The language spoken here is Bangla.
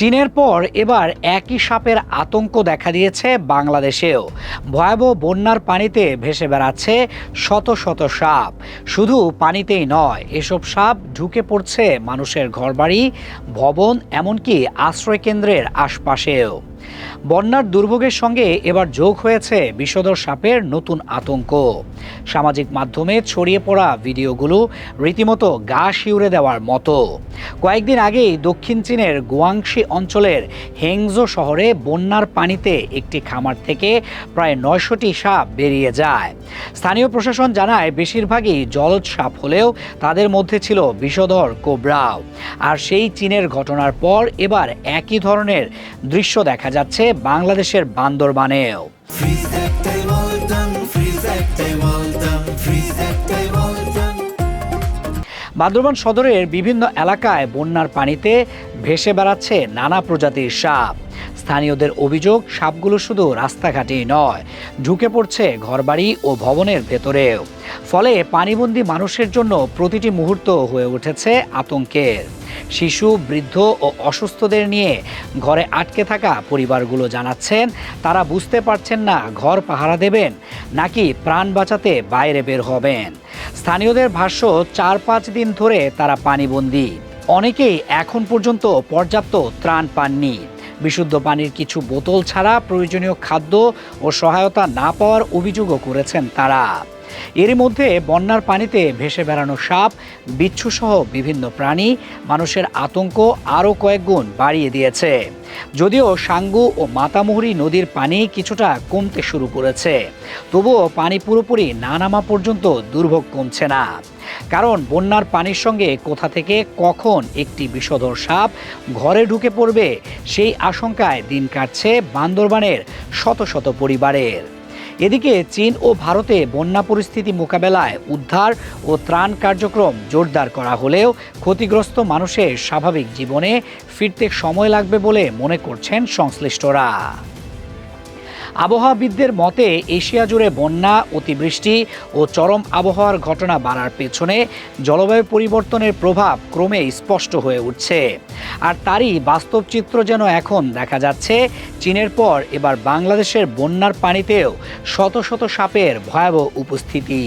চীনের পর এবার একই সাপের আতঙ্ক দেখা দিয়েছে বাংলাদেশেও। ভয়াবহ বন্যার পানিতে ভেসে বেড়াচ্ছে শত শত সাপ। শুধু পানিতেই নয়, এসব সাপ ঢুকে পড়ছে মানুষের ঘরবাড়ি, ভবন, এমনকি আশ্রয়কেন্দ্রের আশপাশেও। বন্যার দুর্ভোগের সঙ্গে এবার যোগ হয়েছে বিষধর সাপের নতুন আতঙ্ক। সামাজিক মাধ্যমে ছড়িয়ে পড়া ভিডিওগুলো রীতিমতো গা শিউরে দেওয়ার মতো। কয়েকদিন আগেই দক্ষিণ চীনের গুয়াংশি অঞ্চলের হেংজো শহরে বন্যার পানিতে একটি খামার থেকে প্রায় ৯০০টি সাপ বেরিয়ে যায়। স্থানীয় প্রশাসন জানায় বেশিরভাগই জলজ সাপ হলেও তাদের মধ্যে ছিল বিষধর কোবরাও। আর সেই চীনের ঘটনার পর এবার একই ধরনের দৃশ্য দেখা যাচ্ছে বাংলাদেশের বান্দরবানেও। বান্দরবান সদরের বিভিন্ন এলাকায় বন্যার পানিতে ভেসে বেড়াচ্ছে নানা প্রজাতির সাপ। স্থানীয়দের অভিযোগ, সাপগুলো শুধু রাস্তাঘাটেই নয়, ঢুকে পড়ছে ঘরবাড়ি ও ভবনের ভেতরেও। ফলে পানিবন্দী মানুষের জন্য প্রতিটি মুহূর্ত হয়ে উঠেছে আতঙ্কের। শিশু, বৃদ্ধ ও অসুস্থদের নিয়ে ঘরে আটকে থাকা পরিবারগুলো জানাচ্ছেন তারা বুঝতে পারছেন না ঘর পাহারা দেবেন নাকি প্রাণ বাঁচাতে বাইরে বের হবেন। স্থানীয়দের ভাষ্য, ৪-৫ দিন ধরে তারা পানিবন্দী। অনেকেই এখন পর্যন্ত পর্যাপ্ত ত্রাণ পাননি। বিশুদ্ধ পানির কিছু বোতল ছাড়া প্রয়োজনীয় খাদ্য ও সহায়তা না পাওয়ার অভিযোগও করেছেন তারা। এরই মধ্যে বন্যার পানিতে ভেসে বেড়ানো সাপ, বিচ্ছুসহ বিভিন্ন প্রাণী মানুষের আতঙ্ক আরও কয়েক গুণ বাড়িয়ে দিয়েছে। যদিও সাঙ্গু ও মাতামুহুরী নদীর পানি কিছুটা কমতে শুরু করেছে, তবুও পানি পুরোপুরি না নামা পর্যন্ত দুর্ভোগ কমছে না। কারণ বন্যার পানির সঙ্গে কোথা থেকে কখন একটি বিষধর সাপ ঘরে ঢুকে পড়বে সেই আশঙ্কায় দিন কাটছে বান্দরবানের শত শত পরিবারের। এদিকে চীন ও ভারতে বন্যা পরিস্থিতি মোকাবেলায় উদ্ধার ও ত্রাণ কার্যক্রম জোরদার করা হলেও ক্ষতিগ্রস্ত মানুষের স্বাভাবিক জীবনে ফিরতে সময় লাগবে বলে মনে করছেন সংশ্লিষ্টরা। আবহাওয়াবিদদের মতে এশিয়া জুড়ে বন্যা, অতিবৃষ্টি ও চরম আবহাওয়ার ঘটনা বাড়ার পেছনে জলবায়ু পরিবর্তনের প্রভাব ক্রমে স্পষ্ট হয়ে উঠছে। আর তারই বাস্তব চিত্র যেন এখন দেখা যাচ্ছে চীনের পর এবার বাংলাদেশের বন্যার পানিতেও শত শত সাপের ভয়াবহ উপস্থিতি।